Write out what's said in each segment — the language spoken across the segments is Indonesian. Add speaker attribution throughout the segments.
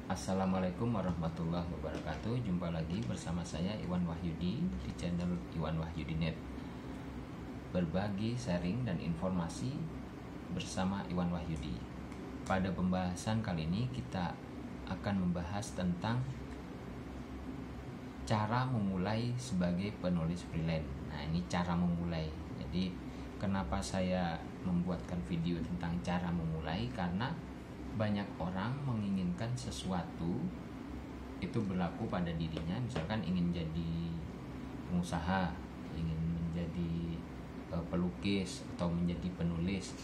Speaker 1: Assalamualaikum warahmatullahi wabarakatuh. Jumpa lagi bersama saya Iwan Wahyudi di channel Iwan Wahyudi Net. Berbagi, sharing, dan informasi bersama Iwan Wahyudi. Pada pembahasan kali ini kita akan membahas tentang cara memulai sebagai penulis freelance. Nah, ini cara memulai. Jadi kenapa saya membuatkan video tentang cara memulai? Karena banyak orang menginginkan sesuatu itu berlaku pada dirinya, misalkan ingin jadi pengusaha, ingin menjadi pelukis atau menjadi penulis,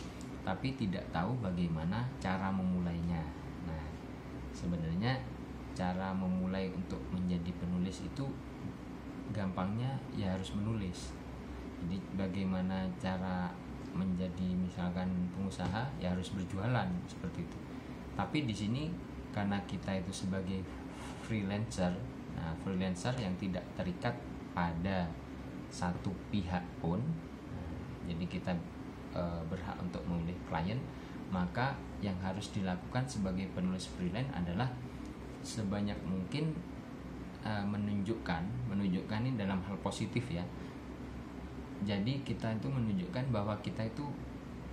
Speaker 1: tapi tidak tahu bagaimana cara memulainya. Nah, sebenarnya cara memulai untuk menjadi penulis itu gampangnya ya harus menulis. Jadi bagaimana cara menjadi misalkan pengusaha ya harus berjualan seperti itu. Tapi di sini karena kita itu sebagai freelancer, nah freelancer yang tidak terikat pada satu pihak pun, jadi kita berhak untuk memilih klien, maka yang harus dilakukan sebagai penulis freelance adalah sebanyak mungkin menunjukkan ini dalam hal positif ya. Jadi kita itu menunjukkan bahwa kita itu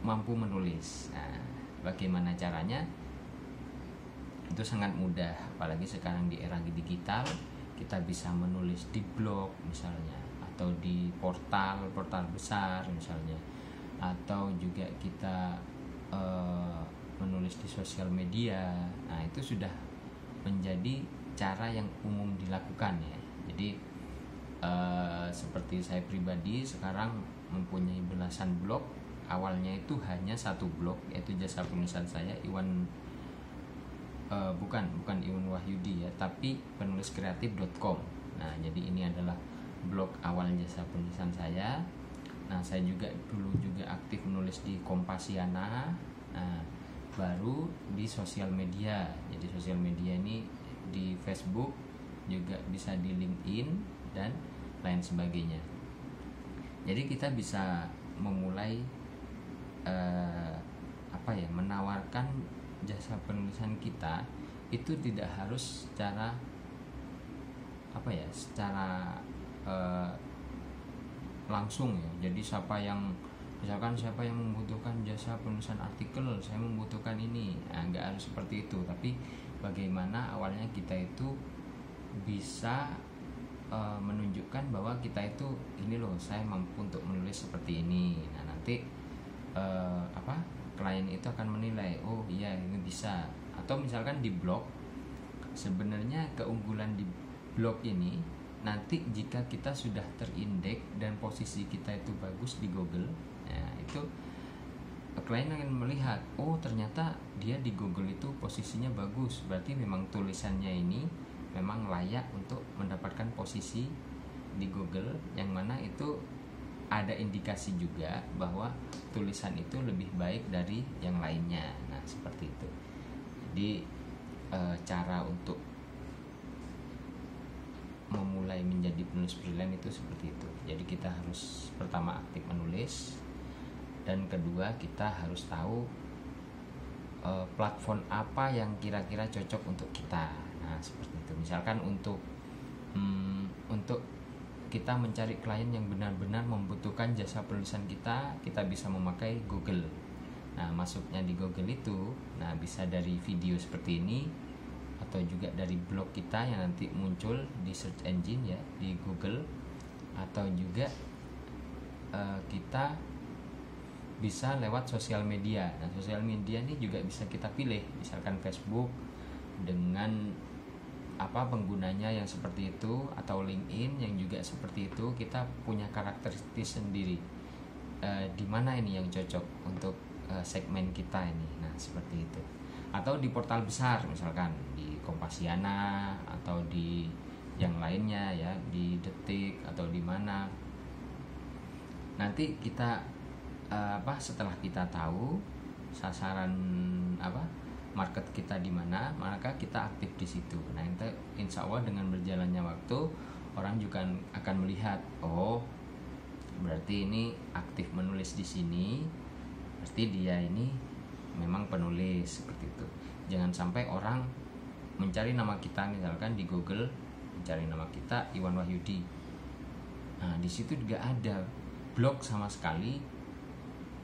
Speaker 1: mampu menulis. Nah, bagaimana caranya? Itu sangat mudah, apalagi sekarang di era digital, kita bisa menulis di blog misalnya, atau di portal besar misalnya, atau juga kita menulis di sosial media. Nah, itu sudah menjadi cara yang umum dilakukan ya. Jadi seperti saya pribadi sekarang mempunyai belasan blog. Awalnya itu hanya satu blog, yaitu jasa penulisan saya, bukan Iwan Wahyudi ya, tapi penuliskreatif.com. Nah, jadi ini adalah blog awal jasa penulisan saya. Nah, saya dulu juga aktif menulis di Kompasiana. Nah, baru di sosial media. Jadi sosial media ini di Facebook, juga bisa di LinkedIn dan lain sebagainya. Jadi kita bisa memulai menawarkan jasa penulisan kita itu tidak harus secara langsung ya. Jadi siapa yang membutuhkan jasa penulisan artikel, saya membutuhkan ini. Nah, nggak harus seperti itu, tapi bagaimana awalnya kita itu bisa menunjukkan bahwa kita itu ini loh, saya mampu untuk menulis seperti ini. Nah, nanti klien itu akan menilai, oh iya ini bisa. Atau misalkan di blog, sebenarnya keunggulan di blog ini nanti jika kita sudah terindeks dan posisi kita itu bagus di Google, nah itu klien akan melihat, oh ternyata dia di Google itu posisinya bagus, berarti memang tulisannya ini memang layak untuk mendapatkan posisi di Google, yang mana itu ada indikasi juga bahwa tulisan itu lebih baik dari yang lainnya. Nah, seperti itu. Jadi cara untuk memulai menjadi penulis freelance itu seperti itu. Jadi kita harus pertama aktif menulis, dan kedua kita harus tahu platform apa yang kira-kira cocok untuk kita. Nah, seperti itu. Misalkan untuk kita mencari klien yang benar-benar membutuhkan jasa penulisan kita bisa memakai Google. Nah, masuknya di Google itu, nah bisa dari video seperti ini, atau juga dari blog kita yang nanti muncul di search engine ya di Google, atau juga kita bisa lewat sosial media. Nah, sosial media ini juga bisa kita pilih, misalkan Facebook dengan penggunanya yang seperti itu, atau LinkedIn yang juga seperti itu. Kita punya karakteristik sendiri, di mana ini yang cocok untuk segmen kita ini. Nah, seperti itu. Atau di portal besar, misalkan di Kompasiana atau di yang lainnya ya, di Detik atau di mana. Nanti kita setelah kita tahu sasaran market kita di mana, maka kita aktif di situ. Nah, insya Allah dengan berjalannya waktu, orang juga akan melihat, oh berarti ini aktif menulis di sini, berarti dia ini memang penulis, seperti itu. Jangan sampai orang mencari nama kita, misalkan di Google mencari nama kita Iwan Wahyudi. Nah, di situ juga ada blog sama sekali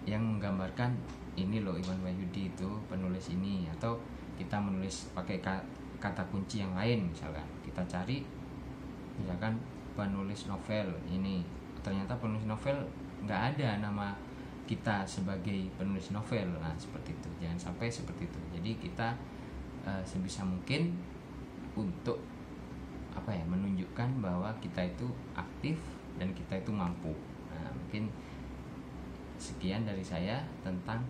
Speaker 1: yang menggambarkan ini loh Iwan Wahyudi itu penulis ini, atau kita menulis pakai kata kunci yang lain, misalkan kita cari misalkan penulis novel ini, ternyata penulis novel nggak ada nama kita sebagai penulis novel. Nah, seperti itu, jangan sampai seperti itu. Jadi kita sebisa mungkin untuk menunjukkan bahwa kita itu aktif dan kita itu mampu. Nah, mungkin sekian dari saya tentang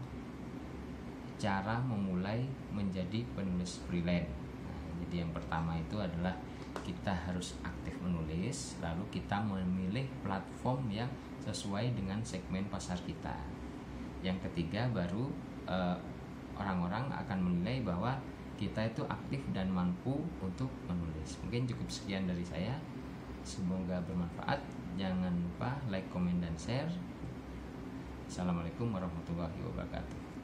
Speaker 1: cara memulai menjadi penulis freelance. Nah, jadi yang pertama itu adalah kita harus aktif menulis, lalu kita memilih platform yang sesuai dengan segmen pasar kita. Yang ketiga baru orang-orang akan menilai bahwa kita itu aktif dan mampu untuk menulis. Mungkin cukup sekian dari saya. Semoga bermanfaat. Jangan lupa like, comment, dan share. Assalamualaikum warahmatullahi wabarakatuh.